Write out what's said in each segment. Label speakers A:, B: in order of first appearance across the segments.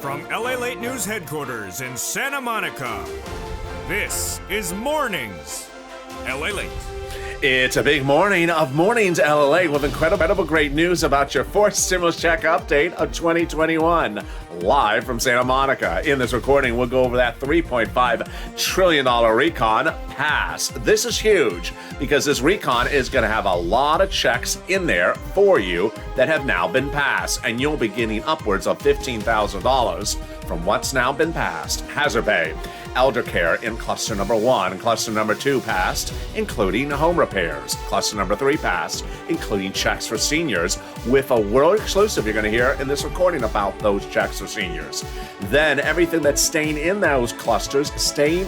A: From LALATE News Headquarters in Santa Monica, this is Mornings LALATE.
B: It's a big morning of Mornings LALATE with incredible great news about your fourth stimulus check update of 2021. Live from Santa Monica. In this recording, we'll go over that $3.5 trillion recon pass. This is huge because this recon is going to have a lot of checks in there for you that have now been passed, and you'll be getting upwards of $15,000 from what's now been passed. Hazard pay, elder care in cluster number 1. Cluster number 2 passed, including home repairs. Cluster number 3 passed, including checks for seniors, with a world exclusive you're going to hear in this recording about those checks for seniors. Then everything that's staying in those clusters, staying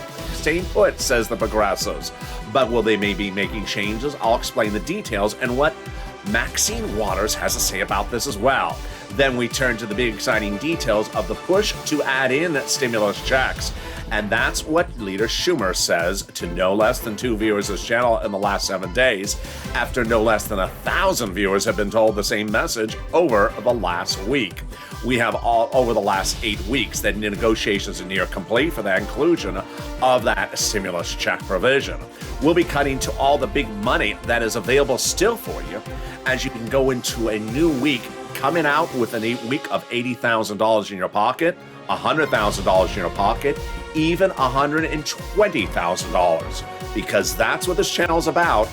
B: put, says the progressives. But will they maybe making changes? I'll explain the details and what Maxine Waters has to say about this as well. Then we turn to the big exciting details of the push to add in stimulus checks. And that's what Leader Schumer says to no less than 2 viewers of this channel in the last 7 days, after no less than 1,000 viewers have been told the same message over the last week. We have all over the last 8 weeks that negotiations are near complete for the inclusion of that stimulus check provision. We'll be cutting to all the big money that is available still for you as you can go into a new week coming out with a week of $80,000 in your pocket, $100,000 in your pocket, even $120,000, because that's what this channel is about,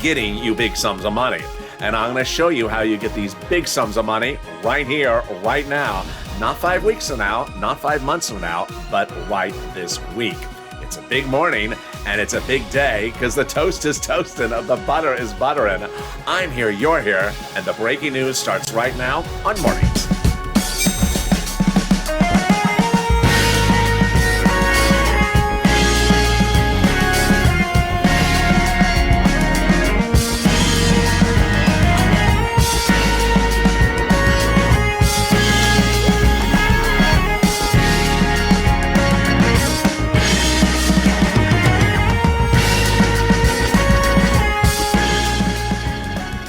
B: getting you big sums of money. And I'm going to show you how you get these big sums of money right here, right now, not 5 weeks from now, not 5 months from now, but right this week. It's a big morning and it's a big day because the toast is toasting, the butter is buttering. I'm here, you're here, and the breaking news starts right now on Mornings.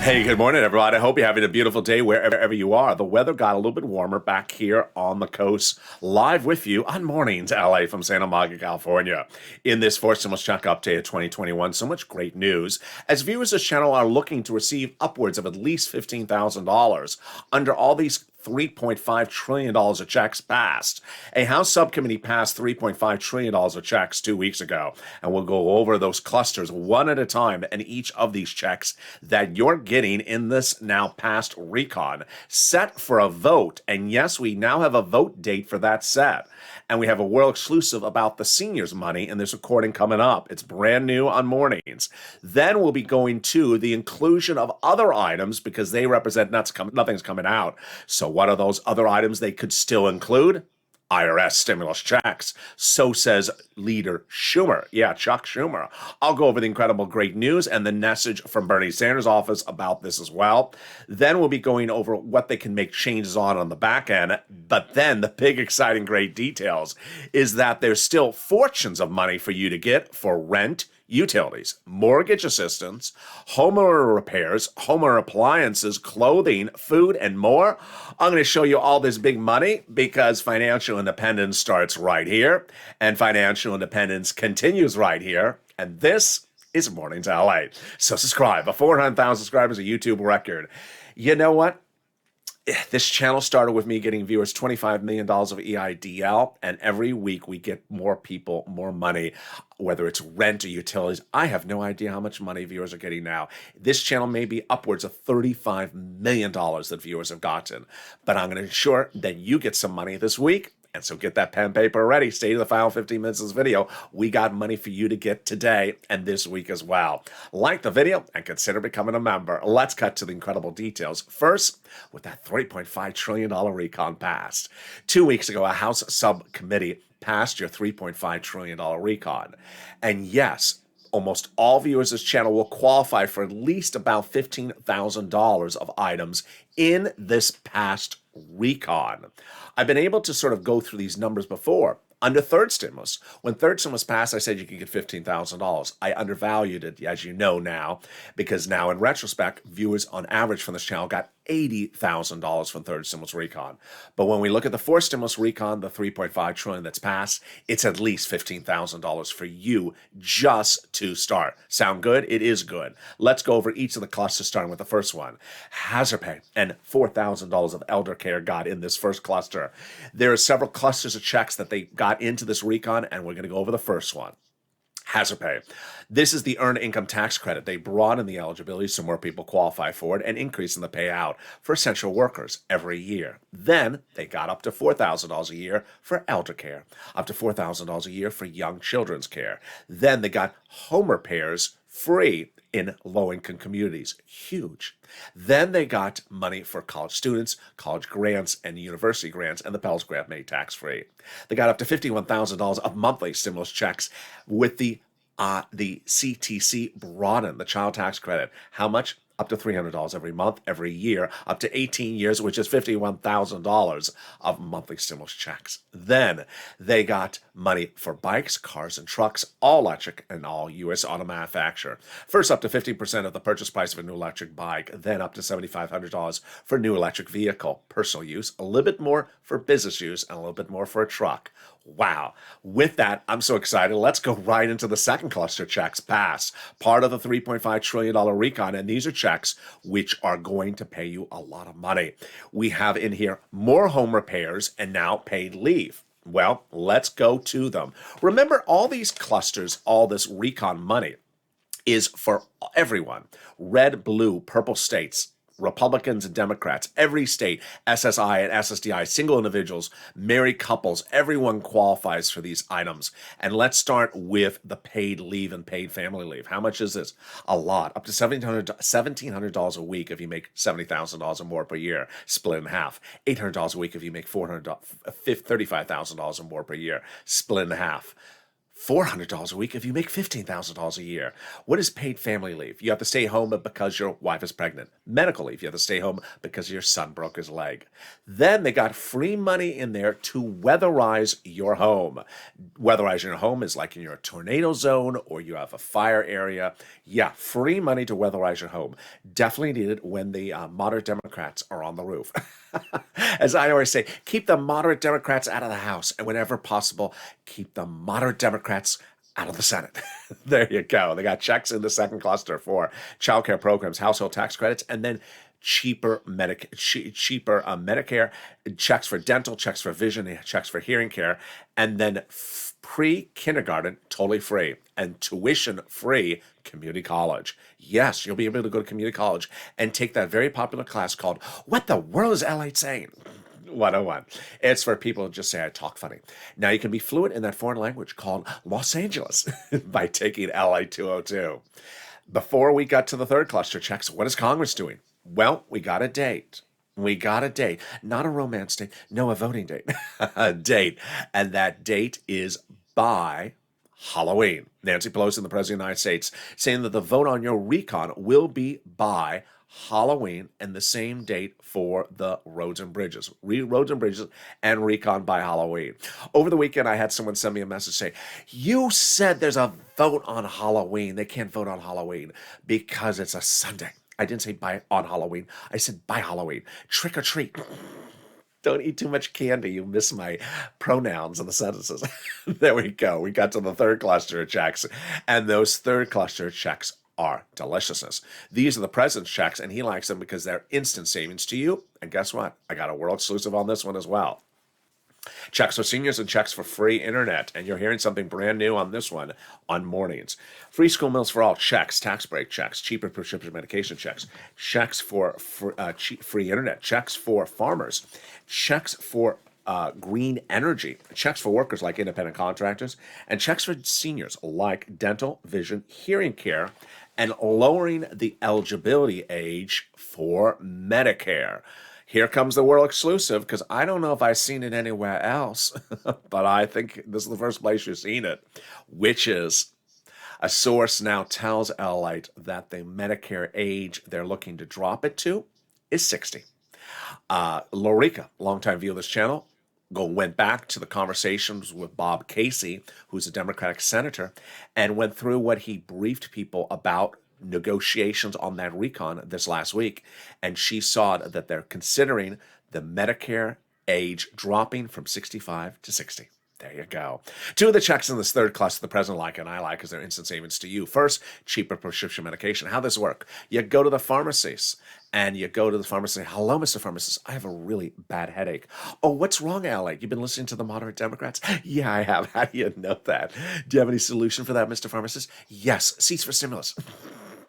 B: Hey, good morning, everybody. I hope you're having a beautiful day wherever you are. The weather got a little bit warmer back here on the coast. Live with you on Mornings LA from Santa Monica, California. In this fourth stimulus check update of 2021, so much great news. As viewers of this channel are looking to receive upwards of at least $15,000 under all these $3.5 trillion of checks passed. A House subcommittee passed $3.5 trillion of checks 2 weeks ago, and we'll go over those clusters one at a time and each of these checks that you're getting in this now passed recon set for a vote. And yes, we now have a vote date for that set. And we have a world exclusive about the seniors' money in this recording coming up. It's brand new on Mornings. Then we'll be going to the inclusion of other items because they represent nothing's coming out. So what are those other items they could still include? IRS stimulus checks. So says Leader Schumer. Yeah, Chuck Schumer. I'll go over the incredible great news and the message from Bernie Sanders' office about this as well. Then we'll be going over what they can make changes on the back end. But then the big, exciting, great details is that there's still fortunes of money for you to get for rent, utilities, mortgage assistance, homeowner repairs, homeowner appliances, clothing, food, and more. I'm going to show you all this big money because financial independence starts right here and financial independence continues right here. And this is Mornings LA. So subscribe. 400,000 subscribers, a YouTube record. You know what? This channel started with me getting viewers $25 million of EIDL, and every week we get more people, more money, whether it's rent or utilities. I have no idea how much money viewers are getting now. This channel may be upwards of $35 million that viewers have gotten, but I'm going to ensure that you get some money this week. And so get that pen and paper ready. Stay to the final 15 minutes of this video. We got money for you to get today and this week as well. Like the video and consider becoming a member. Let's cut to the incredible details. First, with that $3.5 trillion recon passed. 2 weeks ago, a House subcommittee passed your $3.5 trillion recon. And yes, almost all viewers of this channel will qualify for at least about $15,000 of items in this past recon. I've been able to sort of go through these numbers before. Under third stimulus, when third stimulus passed, I said you could get $15,000. I undervalued it, as you know now, because now in retrospect, viewers on average from this channel got $80,000 from third stimulus recon. But when we look at the fourth stimulus recon, the $3.5 trillion that's passed, it's at least $15,000 for you just to start. Sound good? It is good. Let's go over each of the clusters, starting with the first one. Hazard pay and $4,000 of elder care got in this first cluster. There are several clusters of checks that they got into this recon, and we're going to go over the first one. Hazard pay. This is the earned income tax credit. They broaden the eligibility so more people qualify for it and increase in the payout for essential workers every year. Then they got up to $4,000 a year for elder care, up to $4,000 a year for young children's care. Then they got Homer payers free in low-income communities. Huge. Then they got money for college students, college grants, and university grants, and the Pell Grant made tax-free. They got up to $51,000 of monthly stimulus checks with the CTC broadened the child tax credit. How much? Up to $300 every month, every year, up to 18 years, which is $51,000 of monthly stimulus checks. Then they got money for bikes, cars, and trucks, all electric and all U.S. auto manufacturer. First, up to 50% of the purchase price of a new electric bike, then up to $7,500 for a new electric vehicle, personal use, a little bit more for business use, and a little bit more for a truck. Wow. With that, I'm so excited. Let's go right into the second cluster checks pass. Part of the $3.5 trillion recon, and these are checks which are going to pay you a lot of money. We have in here more home repairs and now paid leave. Well, let's go to them. Remember, all these clusters, all this recon money is for everyone. Red, blue, purple states, Republicans and Democrats, every state, SSI and SSDI, single individuals, married couples, everyone qualifies for these items. And let's start with the paid leave and paid family leave. How much is this? A lot. Up to $1,700 a week if you make $70,000 or more per year, split in half. $800 a week if you make $35,000 or more per year, split in half. $400 a week if you make $15,000 a year. What is paid family leave? You have to stay home because your wife is pregnant. Medical leave, you have to stay home because your son broke his leg. Then they got free money in there to weatherize your home. Weatherize your home is like in your tornado zone or you have a fire area. Yeah, free money to weatherize your home. Definitely needed when the moderate Democrats are on the roof. As I always say, keep the moderate Democrats out of the House, and whenever possible, keep the moderate Democrats out of the Senate. There you go. They got checks in the second cluster for child care programs, household tax credits, and then cheaper Medicare, checks for dental, checks for vision, checks for hearing care, and then pre-kindergarten, totally free, and tuition-free community college. Yes, you'll be able to go to community college and take that very popular class called What the World is LATE Saying? 101. It's for people who just say I talk funny. Now you can be fluent in that foreign language called Los Angeles by taking LA 202. Before we got to the third cluster checks, what is Congress doing? Well, we got a date. We got a date, not a romance date, no, a voting date, a date. And that date is by Halloween. Nancy Pelosi, the President of the United States, saying that the vote on your recon will be by Halloween and the same date for the roads and bridges. Roads and bridges and recon by Halloween. Over the weekend, I had someone send me a message say, you said there's a vote on Halloween. They can't vote on Halloween because it's a Sunday. I didn't say on Halloween. I said by Halloween. Trick or treat. Don't eat too much candy. You miss my pronouns in the sentences. There we go. We got to the third cluster of checks. And those third cluster of checks are deliciousness. These are the president's checks, and he likes them because they're instant savings to you. And guess what? I got a world exclusive on this one as well. Checks for seniors and checks for free internet. And you're hearing something brand new on this one on mornings. Free school meals for all checks, tax break checks, cheaper prescription medication checks, checks for free internet, checks for farmers, checks for green energy, checks for workers like independent contractors, and checks for seniors like dental, vision, hearing care, and lowering the eligibility age for Medicare. Here comes the world exclusive, because I don't know if I've seen it anywhere else, but I think this is the first place you've seen it, which is a source now tells LALATE that the Medicare age they're looking to drop it to is 60. Lorica, longtime viewer of this channel, went back to the conversations with Bob Casey, who's a Democratic senator, and went through what he briefed people about negotiations on that recon this last week, and she saw that they're considering the Medicare age dropping from 65 to 60. There you go. Two of the checks in this third class the president like and I like because they're instant savings to you. First, cheaper prescription medication. How this work? You go to the pharmacies and you go to the pharmacy. Hello, Mr. Pharmacist. I have a really bad headache. Oh, what's wrong, Allie? You've been listening to the moderate Democrats? Yeah, I have. How do you know that? Do you have any solution for that, Mr. Pharmacist? Yes. Seats for stimulus.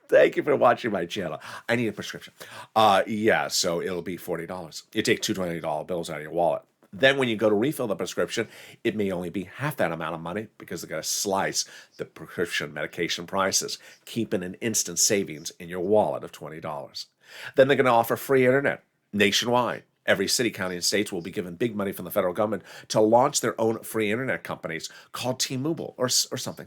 B: Thank you for watching my channel. I need a prescription. Yeah, so it'll be $40. You take two $20 bills out of your wallet. Then when you go to refill the prescription, it may only be half that amount of money because they're going to slice the prescription medication prices, keeping an instant savings in your wallet of $20. Then they're going to offer free internet nationwide. Every city, county, and states will be given big money from the federal government to launch their own free internet companies called T-Mobile or something.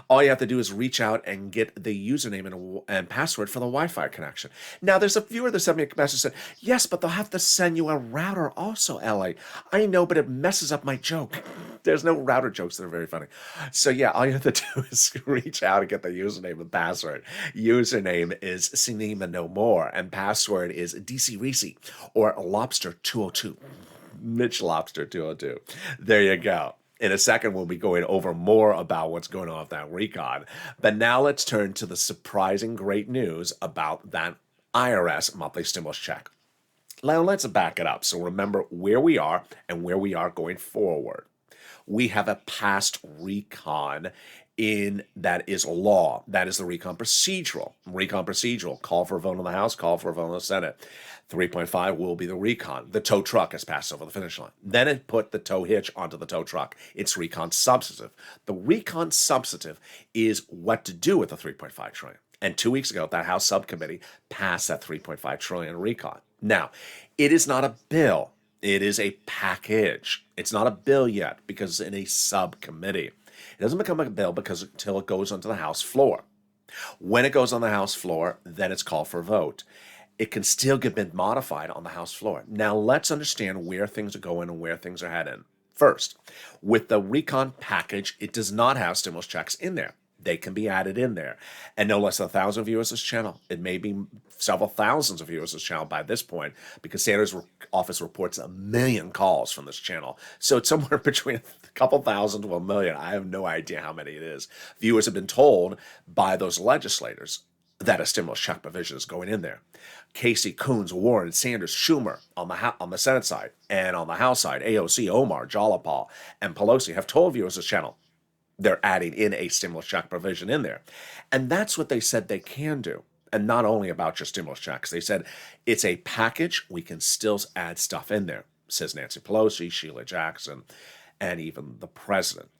B: All you have to do is reach out and get the username and password for the Wi-Fi connection. Now, there's a viewer that sent me a message that said, yes, but they'll have to send you a router also, LA. I know, but it messes up my joke. There's no router jokes that are very funny. So yeah, all you have to do is reach out and get the username and password. Username is Cinema No More, and password is DC Reese or Lobster 202. Mitch Lobster 202. There you go. In a second, we'll be going over more about what's going on with that recon. But now let's turn to the surprising great news about that IRS monthly stimulus check. Now let's back it up so remember where we are and where we are going forward. We have a past recon in that is law. That is the recon procedural. Recon procedural. Call for a vote in the House, call for a vote in the Senate. 3.5 will be the recon. The tow truck has passed over the finish line. Then it put the tow hitch onto the tow truck. It's recon substantive. The recon substantive is what to do with the 3.5 trillion. And 2 weeks ago, that House subcommittee passed that 3.5 trillion recon. Now, it is not a bill. It is a package. It's not a bill yet because it's in a subcommittee. It doesn't become a bill until it goes onto the House floor. When it goes on the House floor, then it's called for a vote. It can still get modified on the House floor. Now let's understand where things are going and where things are heading. First, with the recon package, it does not have stimulus checks in there. They can be added in there. And no less than 1,000 viewers this channel. It may be several thousands of viewers this channel by this point because Sanders' office reports 1 million calls from this channel. So it's somewhere between a couple thousand to 1 million. I have no idea how many it is. Viewers have been told by those legislators that a stimulus check provision is going in there. Casey, Coons, Warren, Sanders, Schumer on the Senate side and on the House side, AOC, Omar, Jalapal, and Pelosi have told viewers this channel they're adding in a stimulus check provision in there. And that's what they said they can do. And not only about your stimulus checks. They said it's a package. We can still add stuff in there, says Nancy Pelosi, Sheila Jackson, and even the president.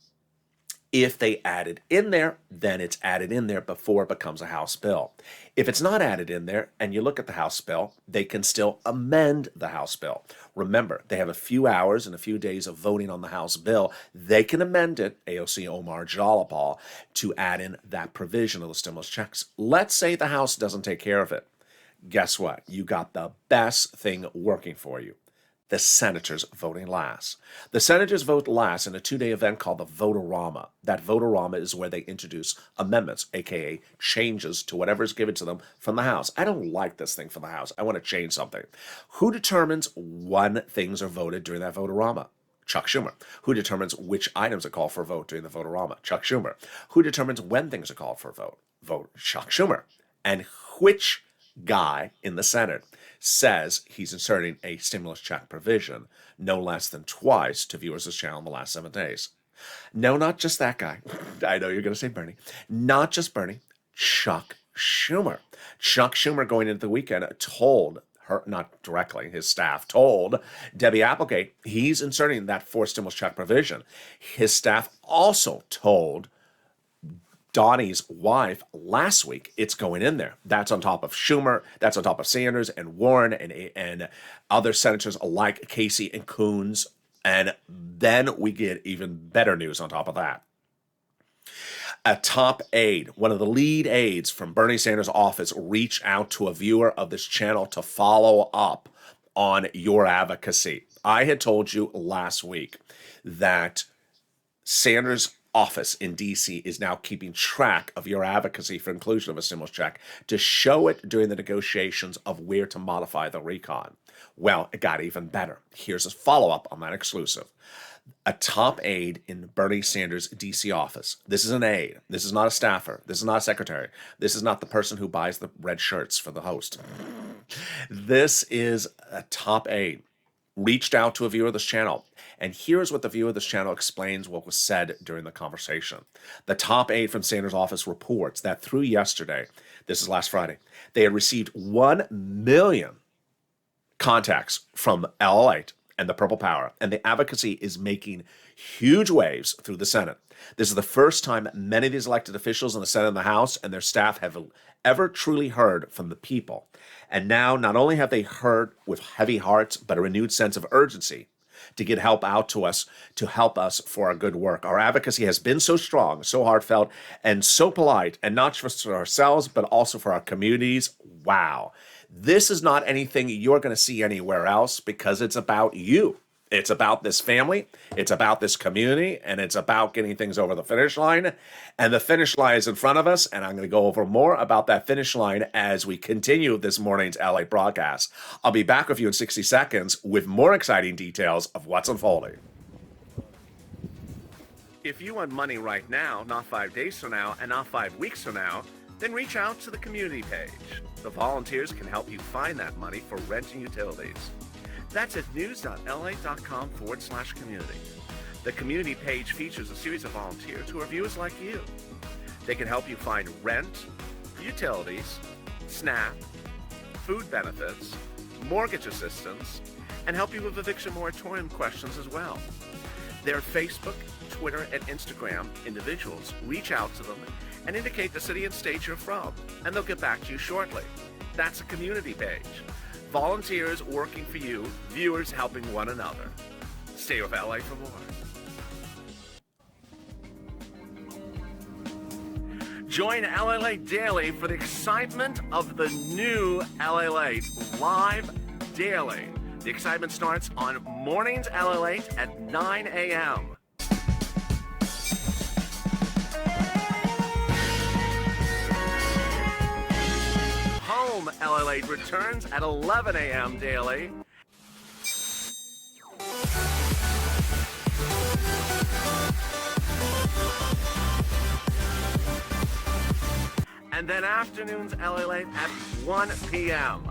B: If they add it in there, then it's added in there before it becomes a House bill. If it's not added in there and you look at the House bill, they can still amend the House bill. Remember, they have a few hours and a few days of voting on the House bill. They can amend it, AOC, Omar, Jalapal, to add in that provision of the stimulus checks. Let's say the House doesn't take care of it. Guess what? You got the best thing working for you. The senators voting last. The senators vote last in a 2-day event called the Vote-A-Rama. That Vote-A-Rama is where they introduce amendments, aka changes to whatever's given to them from the House. I don't like this thing from the House. I want to change something. Who determines when things are voted during that Vote-A-Rama? Chuck Schumer. Who determines which items are called for a vote during the Vote-A-Rama? Chuck Schumer. Who determines when things are called for a vote? Chuck Schumer. And which guy in the Senate says he's inserting a stimulus check provision no less than twice to viewers of this channel in the last 7 days? No, not just that guy. I know you're going to say Bernie. Not just Bernie. Chuck Schumer. Chuck Schumer going into the weekend told her, not directly, his staff told Debbie Applegate he's inserting that fourth stimulus check provision. His staff also told Donnie's wife last week, it's going in there. That's on top of Schumer. That's on top of Sanders and Warren and other senators like Casey and Coons. And then we get even better news on top of that. A top aide, one of the lead aides from Bernie Sanders' office, reached out to a viewer of this channel to follow up on your advocacy. I had told you last week that Sanders' office in DC is now keeping track of your advocacy for inclusion of a stimulus check to show it during the negotiations of where to modify the recon. Well, it got even better. Here's a follow-up on that exclusive. A top aide in Bernie Sanders' DC office. This is an aide. This is not a staffer. This is not a secretary. This is not the person who buys the red shirts for the host. This is a top aide. Reached out to a viewer of this channel. And here's what the viewer of this channel explains what was said during the conversation. The top aide from Sanders' office reports that through yesterday, this is last Friday, they had received 1 million contacts from LALATE and the Purple Power, and the advocacy is making huge waves through the Senate. This is the first time many of these elected officials in the Senate and the House and their staff have ever truly heard from the people. And now, not only have they heard with heavy hearts, but a renewed sense of urgency to get help out to us, to help us for our good work. Our advocacy has been so strong, so heartfelt, and so polite, and not just for ourselves, but also for our communities. Wow. This is not anything you're going to see anywhere else because it's about you. It's about this family, it's about this community, and it's about getting things over the finish line. And the finish line is in front of us, and I'm going to go over more about that finish line as we continue this morning's LA broadcast. I'll be back with you in 60 seconds with more exciting details of what's unfolding. If you want money right now, not 5 days from now, and not 5 weeks from now, then reach out to the community page. The volunteers can help you find that money for rent and utilities. That's at news.la.com/community. The community page features a series of volunteers who are viewers like you. They can help you find rent, utilities, SNAP, food benefits, mortgage assistance, and help you with eviction moratorium questions as well. Their Facebook, Twitter, and Instagram individuals reach out to them and indicate the city and state you're from, and they'll get back to you shortly. That's a community page. Volunteers working for you, viewers helping one another. Stay with LA for more. Join LALATE Daily for the excitement of the new LALATE live daily. The excitement starts on mornings LALATE at 9 a.m. Home LALATE returns at 11 a.m. daily. And then afternoons LALATE at 1 p.m.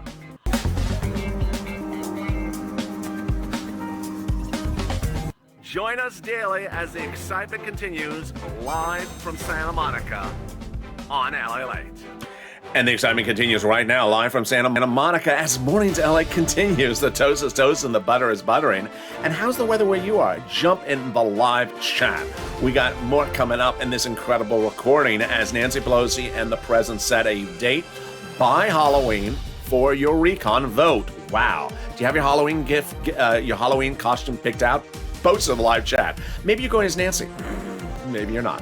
B: Join us daily as the excitement continues live from Santa Monica on LALATE. And the excitement continues right now, live from Santa Monica, as Mornings LA continues. The toast is toast and the butter is buttering. And how's the weather where you are? Jump in the live chat. We got more coming up in this incredible recording as Nancy Pelosi and the president set a date by Halloween for your recon vote. Wow. Do you have your Halloween gift, your Halloween costume picked out? Post in the live chat. Maybe you're going as Nancy. Maybe you're not.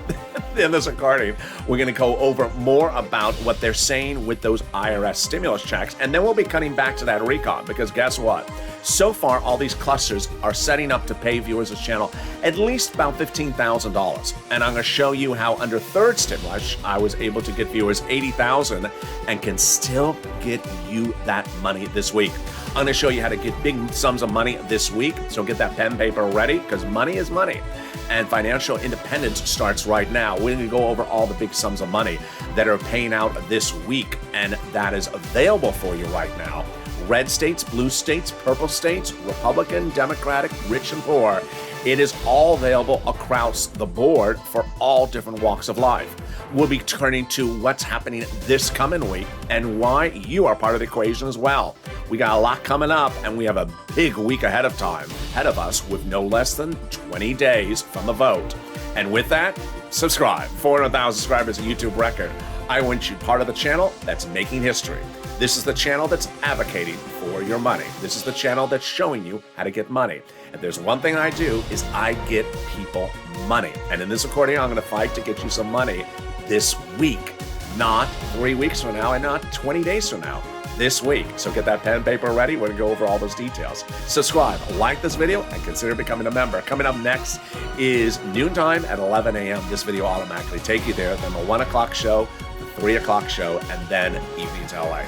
B: In this recording, we're going to go over more about what they're saying with those IRS stimulus checks, and then we'll be cutting back to that recon, because guess what? So far, all these clusters are setting up to pay viewers of this channel at least about $15,000. And I'm going to show you how under third stimulus, I was able to get viewers $80,000 and can still get you that money this week. I'm going to show you how to get big sums of money this week, so get that pen paper ready, because money is money. And financial independence starts right now. We're going to go over all the big sums of money that are paying out this week, and that is available for you right now. Red states, blue states, purple states, Republican, Democratic, rich and poor. It is all available across the board for all different walks of life. We'll be turning to what's happening this coming week and why you are part of the equation as well. We got a lot coming up, and we have a big week ahead of us with no less than 20 days from the vote. And with that, subscribe. 400,000 subscribers, a YouTube record. I want you part of the channel that's making history. This is the channel that's advocating for your money. This is the channel that's showing you how to get money. If there's one thing I do, is I get people money. And in this recording, I'm going to fight to get you some money this week, not 3 weeks from now and not 20 days from now. this week. So get that pen and paper ready. We're going to go over all those details. Subscribe, like this video, and consider becoming a member. Coming up next is noontime at 11 a.m. This video will automatically take you there. Then the 1 o'clock show, the 3 o'clock show, and then Evenings LA.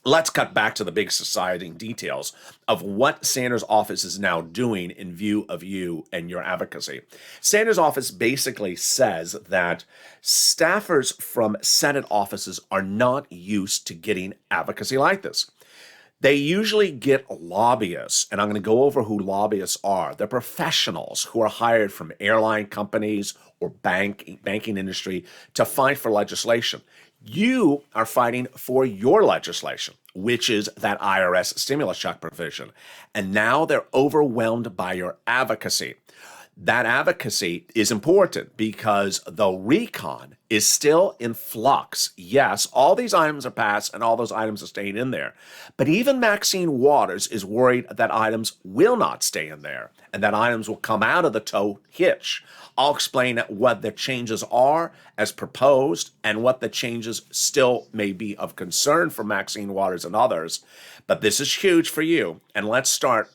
B: Let's cut back to the big society details of what Sanders' office is now doing in view of you and your advocacy. Sanders' office basically says that staffers from Senate offices are not used to getting advocacy like this. They usually get lobbyists, and I'm going to go over who lobbyists are. They're professionals who are hired from airline companies or banking industry to fight for legislation. You are fighting for your legislation, which is that IRS stimulus check provision. And now they're overwhelmed by your advocacy. That advocacy is important because the recon is still in flux. Yes, all these items are passed and all those items are staying in there. But even Maxine Waters is worried that items will not stay in there and that items will come out of the tow hitch. I'll explain what the changes are as proposed and what the changes still may be of concern for Maxine Waters and others. But this is huge for you. And let's start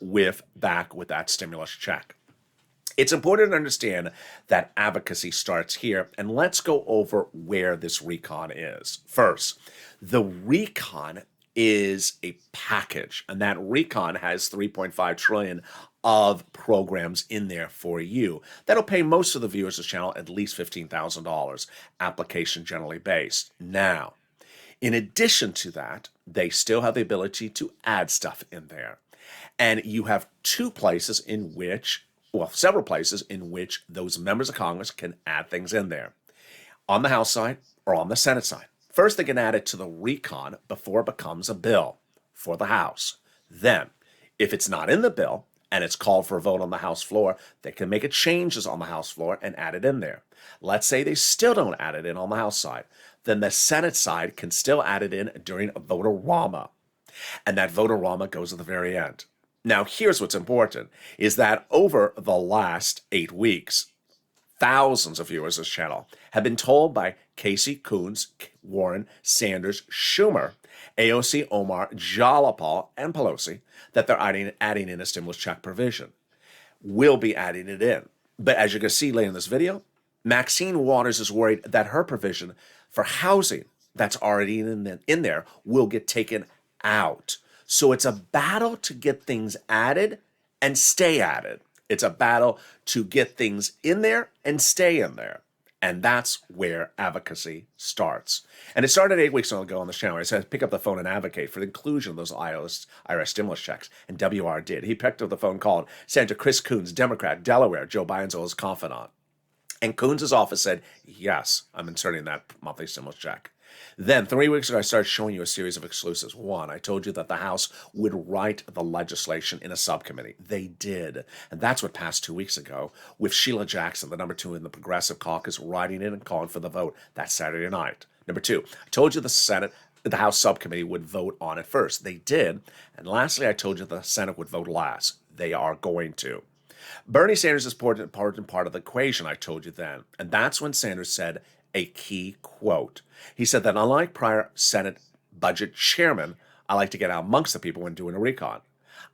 B: back with that stimulus check. It's important to understand that advocacy starts here, and let's go over where this recon is. First, the recon is a package, and that recon has $3.5 trillion of programs in there for you. That'll pay most of the viewers of this channel at least $15,000, application generally based. Now, in addition to that, they still have the ability to add stuff in there. And you have several places in which those members of Congress can add things in there. On the House side or on the Senate side. First, they can add it to the recon before it becomes a bill for the House. Then, if it's not in the bill and it's called for a vote on the House floor, they can make changes on the House floor and add it in there. Let's say they still don't add it in on the House side. Then the Senate side can still add it in during a vote-a-rama. And that vote-a-rama goes at the very end. Now, here's what's important, is that over the last 8 weeks, thousands of viewers of this channel have been told by Casey, Coons, Warren, Sanders, Schumer, AOC, Omar, Jalopal, and Pelosi that they're adding in a stimulus check provision. We'll be adding it in. But as you can see later in this video, Maxine Waters is worried that her provision for housing that's already in there will get taken out. So it's a battle to get things added and stay added. It's a battle to get things in there and stay in there. And that's where advocacy starts. And it started 8 weeks ago on the channel. It said pick up the phone and advocate for the inclusion of those IRS stimulus checks. And WR did. He picked up the phone, called Senator Chris Coons, Democrat, Delaware, Joe Biden's oldest confidant. And Coons' office said, yes, I'm inserting that monthly stimulus check. Then 3 weeks ago, I started showing you a series of exclusives. One, I told you that the House would write the legislation in a subcommittee. They did. And that's what passed 2 weeks ago with Sheila Jackson, the number 2 in the Progressive Caucus, writing in and calling for the vote that Saturday night. Number 2, I told you the House subcommittee would vote on it first. They did. And lastly, I told you the Senate would vote last. They are going to. Bernie Sanders is important part of the equation, I told you then. And that's when Sanders said a key quote. He said that unlike prior Senate budget chairman, I like to get out amongst the people when doing a recon.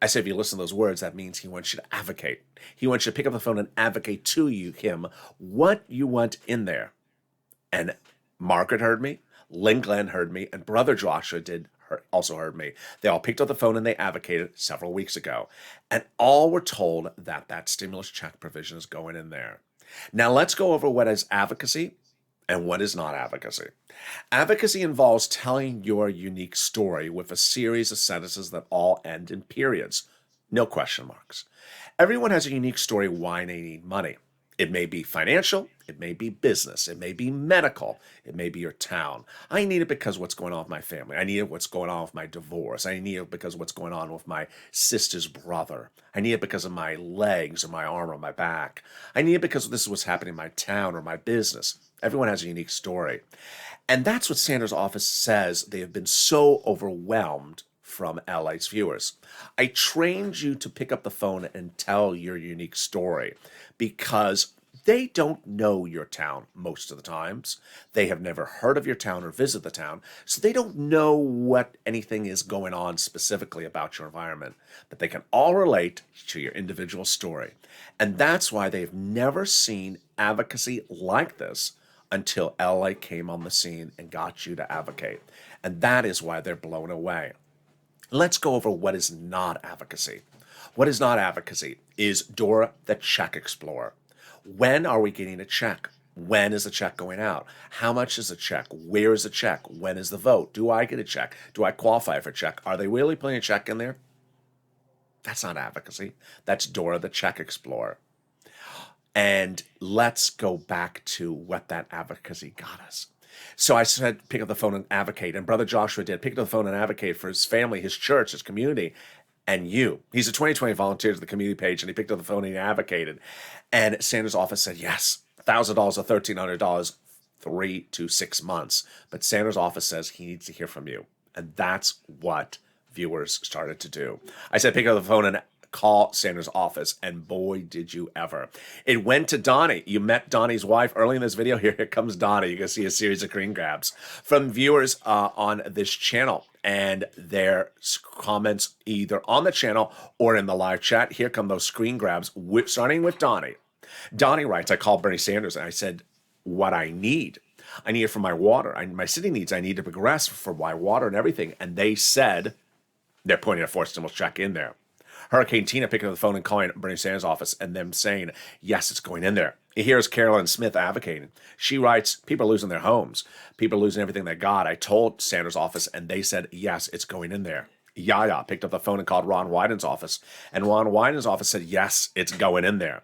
B: I said if you listen to those words, that means he wants you to advocate. He wants you to pick up the phone and advocate to him what you want in there. And Margaret heard me, Lynn Glenn heard me, and Brother Joshua also heard me. They all picked up the phone and they advocated several weeks ago. And all were told that that stimulus check provision is going in there. Now let's go over what is advocacy and what is not advocacy. Advocacy involves telling your unique story with a series of sentences that all end in periods, no question marks. Everyone has a unique story why they need money. It may be financial, it may be business, it may be medical, it may be your town. I need it because what's going on with my family. I need it what's going on with my divorce. I need it because what's going on with my sister's brother. I need it because of my legs or my arm or my back. I need it because this is what's happening in my town or my business. Everyone has a unique story. And that's what Sanders' office says they have been so overwhelmed from LA's viewers. I trained you to pick up the phone and tell your unique story because They don't know your town most of the times. They have never heard of your town or visit the town, so they don't know what anything is going on specifically about your environment. But they can all relate to your individual story. And that's why they've never seen advocacy like this until LA came on the scene and got you to advocate. And that is why they're blown away. Let's go over what is not advocacy. What is not advocacy is Dora the Check Explorer. When are we getting a check? When is the check going out? How much is the check? Where is the check? When is the vote? Do I get a check? Do I qualify for a check? Are they really putting a check in there? That's not advocacy. That's Dora the Check Explorer. And let's go back to what that advocacy got us. So I said, pick up the phone and advocate. And Brother Joshua did. Pick up the phone and advocate for his family, his church, his community, and you. He's a 2020 volunteer to the community page, and he picked up the phone and he advocated. And Sanders' office said, yes, $1,000 or $1,300, 3 to 6 months. But Sanders' office says he needs to hear from you. And that's what viewers started to do. I said, pick up the phone and call Sanders' office, and boy, did you ever. It went to Donnie. You met Donnie's wife early in this video. Here comes Donnie. You can see a series of screen grabs from viewers on this channel and their comments either on the channel or in the live chat. Here come those screen grabs, starting with Donnie. Donnie writes, I called Bernie Sanders and I said, what I need it for my water. My city needs, I need to progress for my water and everything. And they said, they're putting a forced stimulus check in there. Hurricane Tina picking up the phone and calling Bernie Sanders' office and them saying, yes, it's going in there. Here's Carolyn Smith advocating. She writes, people are losing their homes. People are losing everything they got. I told Sanders' office and they said, yes, it's going in there. Yaya picked up the phone and called Ron Wyden's office. And Ron Wyden's office said, yes, it's going in there.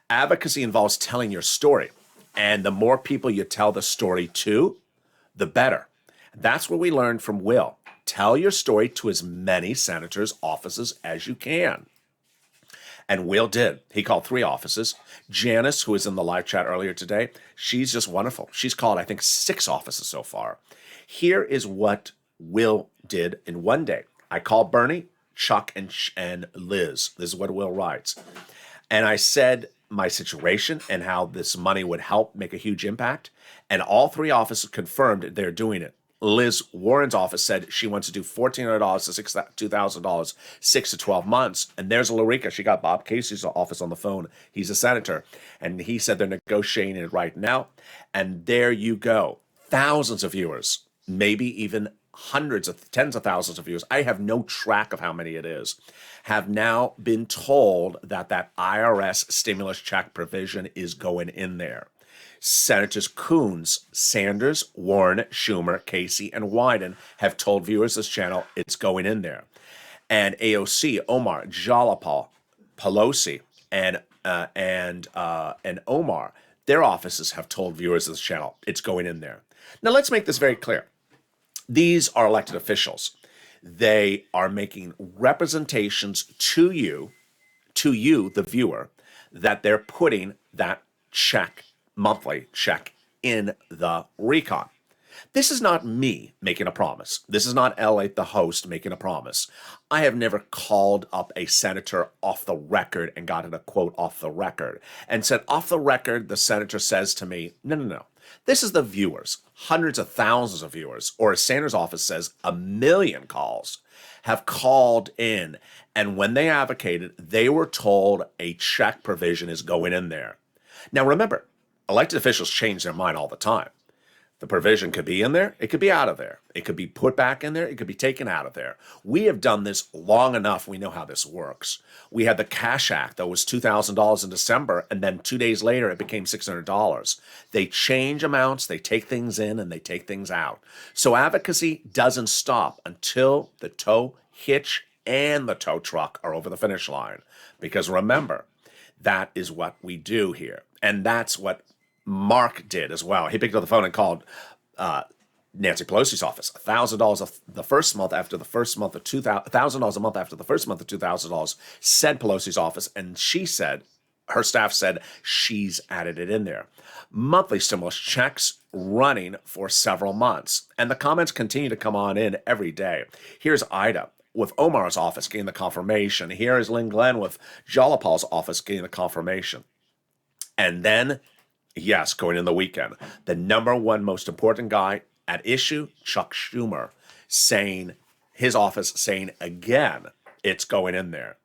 B: Advocacy involves telling your story. And the more people you tell the story to, the better. That's what we learned from Will. Tell your story to as many senators' offices as you can. And Will did. He called 3 offices. Janice, who was in the live chat earlier today, she's just wonderful. She's called, I think, 6 offices so far. Here is what Will did in one day. I called Bernie, Chuck, and Liz. This is what Will writes. And I said my situation and how this money would help make a huge impact. And all 3 offices confirmed they're doing it. Liz Warren's office said she wants to do $1,400 to $2,000, 6 to 12 months. And there's Larica. She got Bob Casey's office on the phone. He's a senator. And he said they're negotiating it right now. And there you go. Thousands of viewers, maybe even hundreds of tens of thousands of viewers. I have no track of how many it is, have now been told that that IRS stimulus check provision is going in there. Senators Coons, Sanders, Warren, Schumer, Casey, and Wyden have told viewers this channel it's going in there. And AOC, Omar, Jalapal, Pelosi, and Omar, their offices have told viewers of this channel it's going in there. Now let's make this very clear. These are elected officials. They are making representations to you, the viewer, that they're putting that check, monthly check, in the recon. This is not me making a promise. This is not LALATE, the host, making a promise. I have never called up a senator off the record and gotten a quote off the record and said, off the record, the senator says to me, no. This is the viewers, hundreds of thousands of viewers, or as Sanders' office says, 1 million calls, have called in. And when they advocated, they were told a check provision is going in there. Now remember, elected officials change their mind all the time. The provision could be in there. It could be out of there. It could be put back in there. It could be taken out of there. We have done this long enough. We know how this works. We had the Cash Act that was $2,000 in December, and then 2 days later it became $600. They change amounts, they take things in, and they take things out. So advocacy doesn't stop until the tow hitch and the tow truck are over the finish line. Because remember, that is what we do here. And that's what Mark did as well. He picked up the phone and called Nancy Pelosi's office. $1,000 the first month after the first month of $1,000 a month after the first month of $2,000, said Pelosi's office, and she said, her staff said she's added it in there. Monthly stimulus checks running for several months. And the comments continue to come on in every day. Here's Ida with Omar's office getting the confirmation. Here is Lynn Glenn with Jalapal's office getting the confirmation. And then, yes, going in the weekend, the number one most important guy at issue, Chuck Schumer, saying, his office saying again, it's going in there.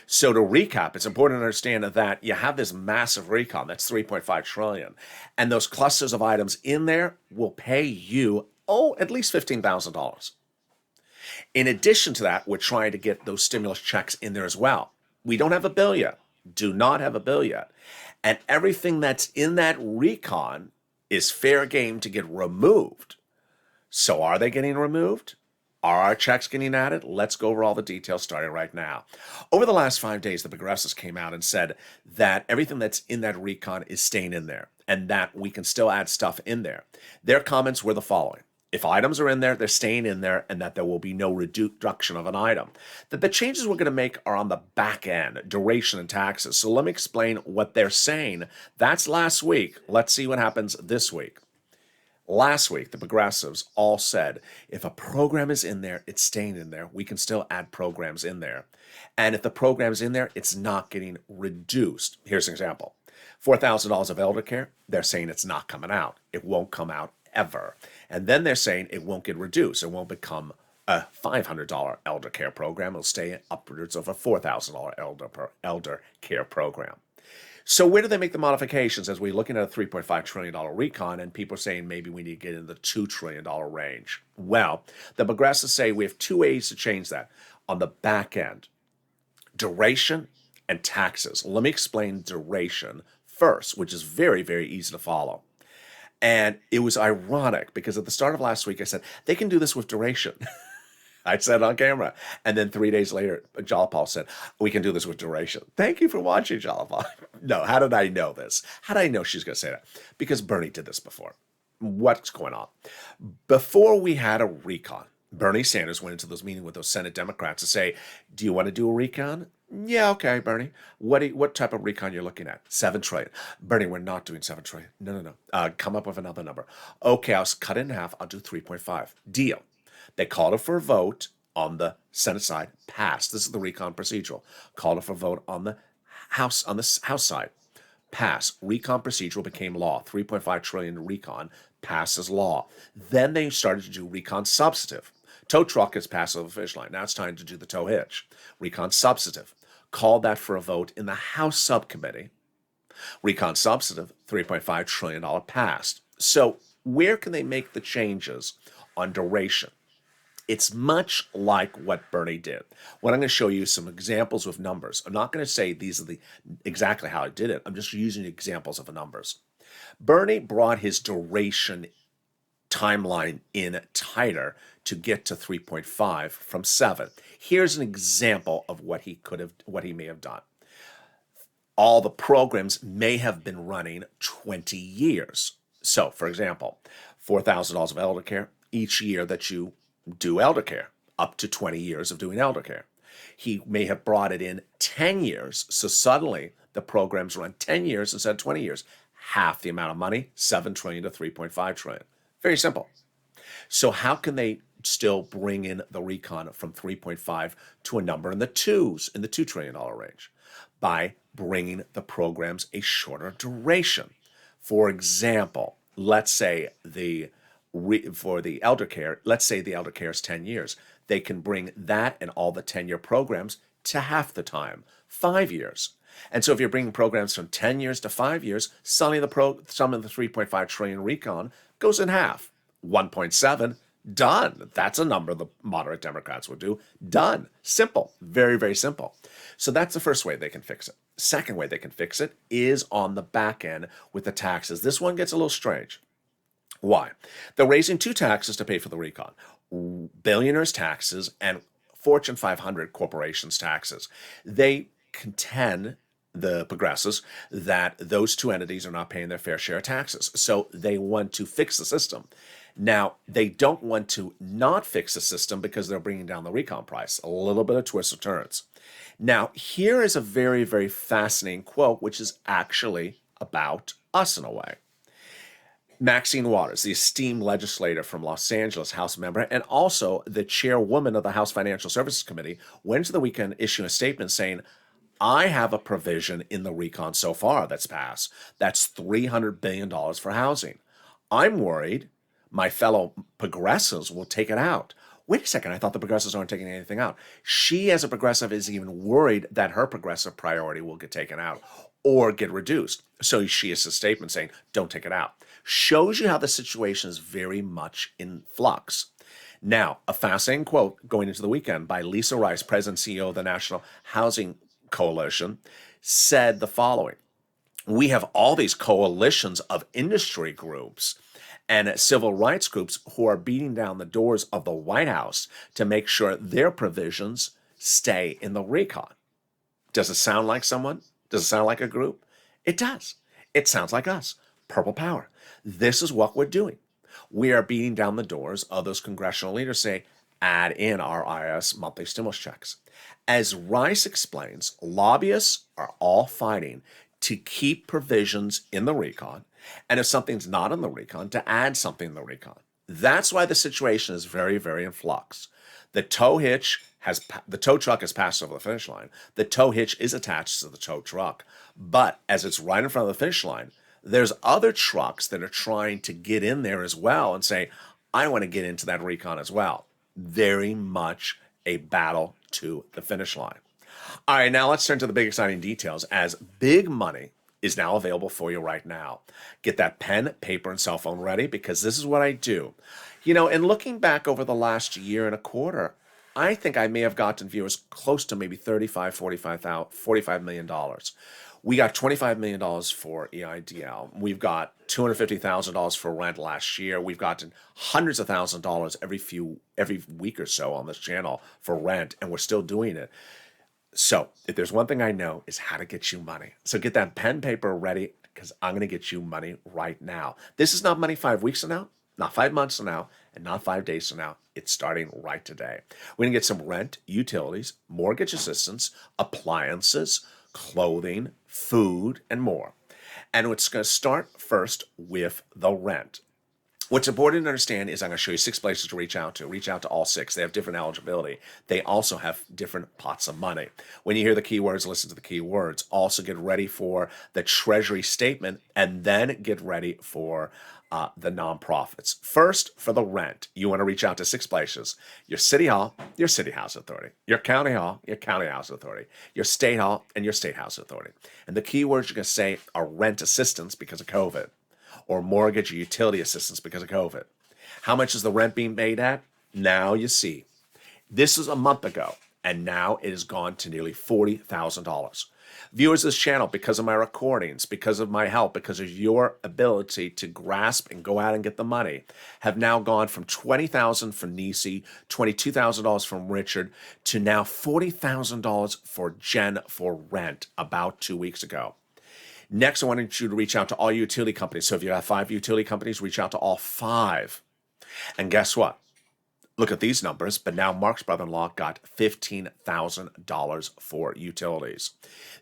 B: So to recap, it's important to understand that you have this massive recon, that's 3.5 trillion, and those clusters of items in there will pay you, at least $15,000. In addition to that, we're trying to get those stimulus checks in there as well. We don't have a bill yet. Do not have a bill yet. And everything that's in that recon is fair game to get removed. So are they getting removed? Are our checks getting added? Let's go over all the details starting right now. Over the last 5 days, the progressives came out and said that everything that's in that recon is staying in there and that we can still add stuff in there. Their comments were the following. If items are in there, they're staying in there, and that there will be no reduction of an item. That the changes we're going to make are on the back end, duration and taxes. So let me explain what they're saying. That's last week. Let's see what happens this week. Last week, the progressives all said, if a program is in there, it's staying in there. We can still add programs in there. And if the program's in there, it's not getting reduced. Here's an example. $4,000 of elder care, they're saying it's not coming out. It won't come out ever. And then they're saying it won't get reduced. It won't become a $500 elder care program. It'll stay upwards of a $4,000 elder care program. So where do they make the modifications as we're looking at a $3.5 trillion recon and people are saying maybe we need to get in the $2 trillion range? Well, the progressives say we have two ways to change that. On the back end, duration and taxes. Let me explain duration first, which is very, very easy to follow. And it was ironic because at the start of last week, I said, they can do this with duration. I said on camera. And then 3 days later, Jalapal said, we can do this with duration. Thank you for watching, Jalapal. No, how did I know this? How did I know she's going to say that? Because Bernie did this before. What's going on? Before we had a recon, Bernie Sanders went into those meetings with those Senate Democrats to say, do you want to do a recon? Yeah, okay, Bernie. What type of recon you're looking at? 7 trillion. Bernie, we're not doing 7 trillion. No. Come up with another number. Okay, I'll cut it in half. I'll do 3.5. Deal. They called it for a vote on the Senate side. Passed. This is the recon procedural. Called it for a vote on the House side. Pass. Recon procedural became law. 3.5 trillion recon passed as law. Then they started to do recon substantive. Tow truck is passed over the finish line. Now it's time to do the tow hitch. Recon substantive. Called that for a vote in the House subcommittee. Recon substantive, $3.5 trillion passed. So where can they make the changes on duration? It's much like what Bernie did. What I'm going to show you some examples with numbers. I'm not going to say these are exactly how I did it. I'm just using examples of the numbers. Bernie brought his duration timeline in tighter to get to 3.5 from 7. Here's an example of what he may have done. All the programs may have been running 20 years. So, for example, $4,000 of elder care each year that you do elder care, up to 20 years of doing elder care. He may have brought it in 10 years, so suddenly the programs run 10 years instead of 20 years. Half the amount of money, 7 trillion to 3.5 trillion. Very simple. So how can they still bring in the recon from 3.5 to a number in the twos, in the $2 trillion range? By bringing the programs a shorter duration. For example, let's say for the elder care, let's say the elder care is 10 years. They can bring that and all the 10-year programs to half the time, 5 years. And so if you're bringing programs from 10 years to 5 years, suddenly some of the 3.5 trillion recon goes in half. 1.7, done. That's a number the moderate Democrats would do. Done. Simple. Very, very simple. So that's the first way they can fix it. Second way they can fix it is on the back end with the taxes. This one gets a little strange. Why? They're raising two taxes to pay for the recon. Billionaires' taxes and Fortune 500 corporations' taxes. They contend, the progressives, that those two entities are not paying their fair share of taxes. So they want to fix the system. Now, they don't want to not fix the system because they're bringing down the recon price. A little bit of twists and turns. Now, here is a very, very fascinating quote, which is actually about us in a way. Maxine Waters, the esteemed legislator from Los Angeles, House member, and also the chairwoman of the House Financial Services Committee, went to the weekend issuing a statement saying, I have a provision in the recon so far that's passed. That's $300 billion for housing. I'm worried my fellow progressives will take it out. Wait a second, I thought the progressives aren't taking anything out. She, as a progressive, is even worried that her progressive priority will get taken out or get reduced. So she is a statement saying, don't take it out. Shows you how the situation is very much in flux. Now, a fascinating quote going into the weekend by Lisa Rice, President and CEO of the National Housing Coalition, said the following. We have all these coalitions of industry groups and civil rights groups who are beating down the doors of the White House to make sure their provisions stay in the recon. Does it sound like someone? Does it sound like a group? It does. It sounds like us, Purple Power. This is what we're doing. We are beating down the doors of those congressional leaders saying, add in our IRS monthly stimulus checks. As Rice explains, lobbyists are all fighting to keep provisions in the recon, and if something's not in the recon, to add something in the recon. That's why the situation is very, very in flux. The tow truck has passed over the finish line. The tow hitch is attached to the tow truck, but as it's right in front of the finish line, there's other trucks that are trying to get in there as well and say, I want to get into that recon as well. Very much a battle to the finish line. All right, now let's turn to the big exciting details as big money is now available for you right now. Get that pen, paper, and cell phone ready because this is what I do. You know, and looking back over the last year and a quarter, I think I may have gotten viewers close to maybe $45 million. We got $25 million for EIDL. We've got $250,000 for rent last year. We've gotten hundreds of thousands of dollars every week or so on this channel for rent, and we're still doing it. So if there's one thing I know is how to get you money. So get that pen, paper ready because I'm going to get you money right now. This is not money 5 weeks from now, not 5 months from now, and not 5 days from now. It's starting right today. We're going to get some rent, utilities, mortgage assistance, appliances, clothing, food, and more. And it's going to start first with the rent. What's important to understand is I'm going to show you 6 places to reach out to. Reach out to all 6. They have different eligibility. They also have different pots of money. When you hear the keywords, listen to the keywords. Also get ready for the Treasury statement and then get ready for the nonprofits. First, for the rent, you want to reach out to 6 places. Your city hall, your city house authority. Your county hall, your county house authority. Your state hall, and your state house authority. And the keywords you're going to say are rent assistance because of COVID, or mortgage or utility assistance because of COVID. How much is the rent being paid at? Now you see. This is a month ago, and now it has gone to nearly $40,000. Viewers of this channel, because of my recordings, because of my help, because of your ability to grasp and go out and get the money, have now gone from $20,000 for Nisi, $22,000 from Richard, to now $40,000 for Jen for rent about 2 weeks ago. Next, I wanted you to reach out to all utility companies. So if you have 5 utility companies, reach out to all 5. And guess what? Look at these numbers, but now Mark's brother-in-law got $15,000 for utilities.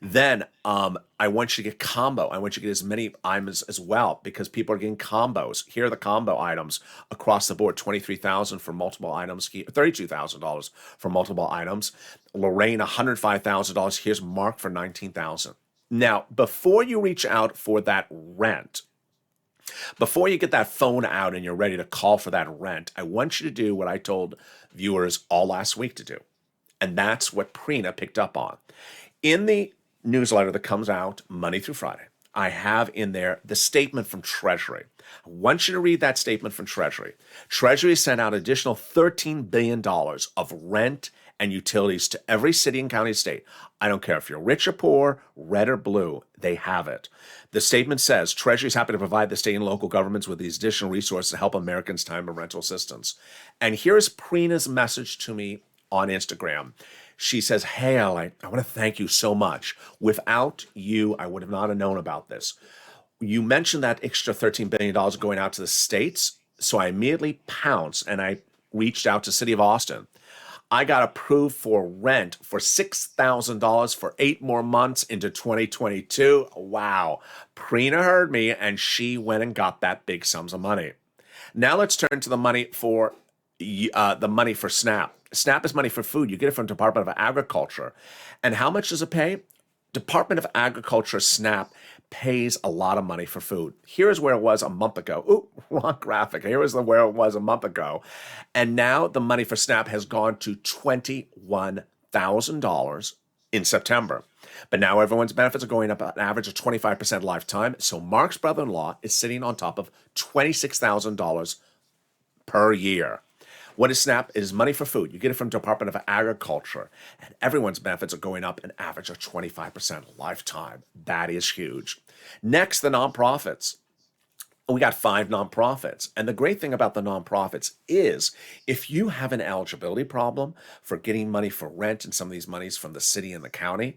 B: Then I want you to get combo. I want you to get as many items as well because people are getting combos. Here are the combo items across the board: $23,000 for multiple items, $32,000 for multiple items. Lorraine, $105,000. Here's Mark for $19,000. Now, before you reach out for that rent, before you get that phone out and you're ready to call for that rent, I want you to do what I told viewers all last week to do. And that's what Prina picked up on. In the newsletter that comes out Monday through Friday, I have in there the statement from Treasury. I want you to read that statement from Treasury. Treasury sent out additional $13 billion of rent and utilities to every city and county state. I don't care if you're rich or poor, red or blue, they have it. The statement says, Treasury is happy to provide the state and local governments with these additional resources to help Americans time of rental assistance. And here's Prina's message to me on Instagram. She says, hey, LALATE, I want to thank you so much. Without you, I would have not have known about this. You mentioned that extra $13 billion going out to the states, so I immediately pounced and I reached out to City of Austin. I got approved for rent for $6,000 for 8 more months into 2022. Wow. Prina heard me and she went and got that big sums of money. Now let's turn to the money for SNAP. SNAP is money for food. You get it from Department of Agriculture. And how much does it pay? Department of Agriculture SNAP pays a lot of money for food. Here's where it was a month ago. Ooh, wrong graphic. Here is where it was a month ago. And now the money for SNAP has gone to $21,000 in September. But now everyone's benefits are going up at an average of 25% lifetime. So Mark's brother-in-law is sitting on top of $26,000 per year. What is SNAP? It is money for food. You get it from Department of Agriculture, and everyone's benefits are going up an average of 25% lifetime. That is huge. Next, the nonprofits. We got 5 nonprofits. And the great thing about the nonprofits is if you have an eligibility problem for getting money for rent and some of these monies from the city and the county,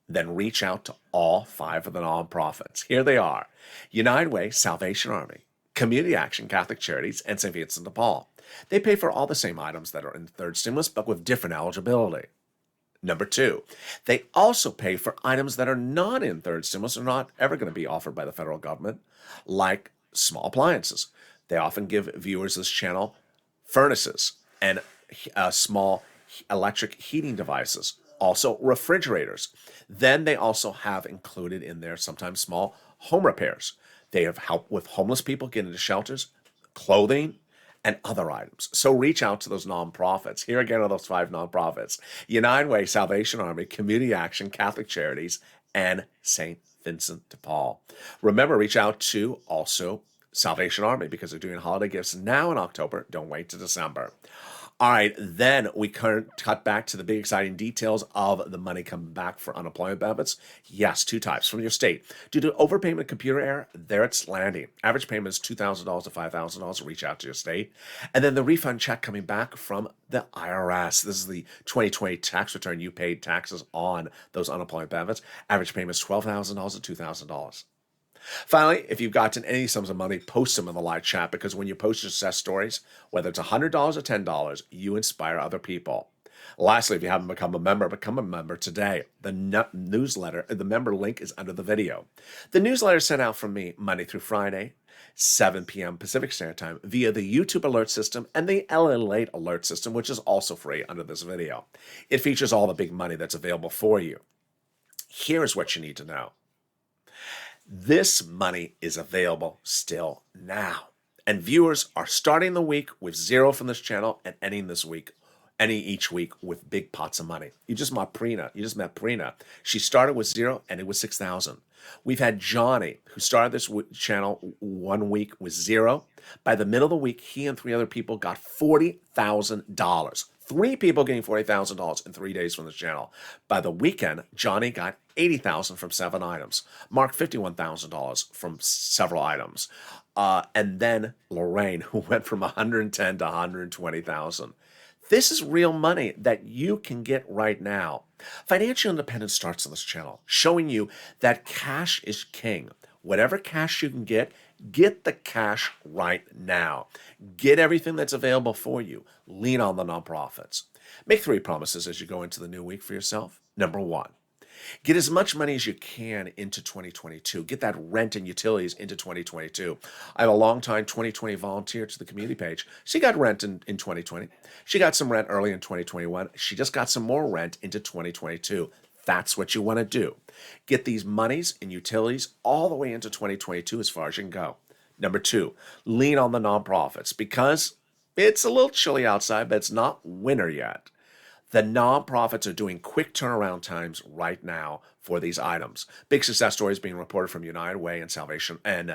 B: then reach out to all 5 of the nonprofits. Here they are: United Way, Salvation Army, Community Action, Catholic Charities, and St. Vincent de Paul. They pay for all the same items that are in the third stimulus, but with different eligibility. Number 2, they also pay for items that are not in third stimulus or not ever going to be offered by the federal government, like small appliances. They often give viewers this channel furnaces and small electric heating devices, also refrigerators. Then they also have included in there sometimes small home repairs. They have helped with homeless people get into shelters, clothing, and other items. So reach out to those nonprofits. Here again are those 5 nonprofits: United Way, Salvation Army, Community Action, Catholic Charities, and St. Vincent de Paul. Remember, reach out to also Salvation Army because they're doing holiday gifts now in October. Don't wait to December. All right, then we cut back to the big exciting details of the money coming back for unemployment benefits. Yes, 2 types from your state. Due to overpayment computer error, there it's landing. Average payment is $2,000 to $5,000. Reach out to your state. And then the refund check coming back from the IRS. This is the 2020 tax return. You paid taxes on those unemployment benefits. Average payment is $12,000 to $2,000. Finally, if you've gotten any sums of money, post them in the live chat, because when you post your success stories, whether it's $100 or $10, you inspire other people. Lastly, if you haven't become a member today. The newsletter, the member link is under the video. The newsletter is sent out from me Monday through Friday, 7 p.m. Pacific Standard Time via the YouTube alert system and the LALATE alert system, which is also free under this video. It features all the big money that's available for you. Here's what you need to know. This money is available still now. And viewers are starting the week with 0 from this channel and ending each week with big pots of money. You just met Prina. She started with 0 and it was $6,000. We've had Johnny, who started this channel 1 week with 0. By the middle of the week, he and 3 other people got $40,000. 3 people getting $40,000 in 3 days from this channel. By the weekend, Johnny got $80,000 from 7 items. Mark $51,000 from several items. And then Lorraine, who went from $110,000 to $120,000. This is real money that you can get right now. Financial independence starts on this channel, showing you that cash is king. Whatever cash you can get the cash right now. Get everything that's available for you. Lean on the nonprofits. Make 3 promises as you go into the new week for yourself. Number 1, get as much money as you can into 2022. Get that rent and utilities into 2022. I have a long-time 2020 volunteer to the community page. She got rent in 2020. She got some rent early in 2021. She just got some more rent into 2022. That's what you want to do. Get these monies and utilities all the way into 2022 as far as you can go. Number 2, lean on the nonprofits because it's a little chilly outside, but it's not winter yet. The nonprofits are doing quick turnaround times right now for these items. Big success stories being reported from United Way and Salvation and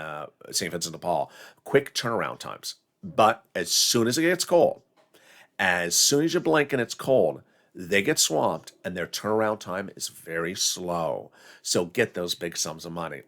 B: St. Vincent de Paul. Quick turnaround times. But as soon as it gets cold, as soon as you blink and it's cold, they get swamped and their turnaround time is very slow. So get those big sums of money.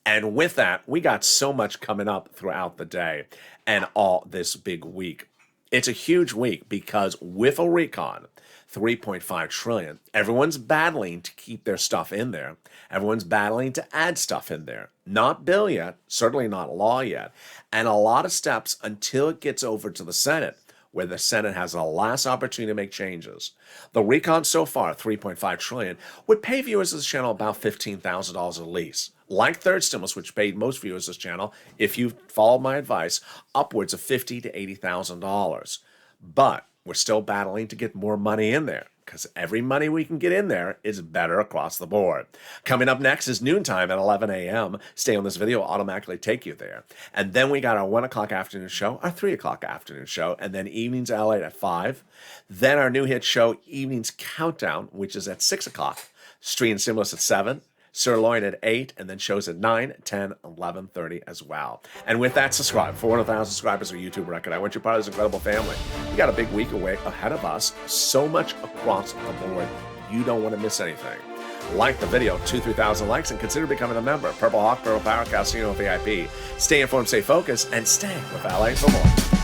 B: And with that, we got so much coming up throughout the day and all this big week. It's a huge week because with a recon, 3.5 trillion, everyone's battling to keep their stuff in there. Everyone's battling to add stuff in there. Not bill yet, certainly not law yet, and a lot of steps until it gets over to the Senate, where the Senate has a last opportunity to make changes. The recon so far, 3.5 trillion, would pay viewers of this channel about $15,000 at least. Like third stimulus, which paid most viewers of this channel, if you followed my advice, upwards of $50,000 to $80,000. But we're still battling to get more money in there. because every money we can get in there is better across the board. Coming up next is noontime at 11 a.m. Stay on this video, will automatically take you there. And then we got our 1 o'clock afternoon show, our 3 o'clock afternoon show, and then evenings LALATE at 5. Then our new hit show, Evenings Countdown, which is at 6 o'clock. Street and Stimulus at 7. Sirloin at 8, and then shows at 9, 10, 11:30 as well. And with that, subscribe. 400,000 subscribers are YouTube record. I want you part of this incredible family. We got a big week away ahead of us. So much across the board. You don't want to miss anything. Like the video, 2,000-3,000 likes, and consider becoming a member. Purple Hawk, Purple Power, Casino VIP. Stay informed, stay focused, and stay with LA for more.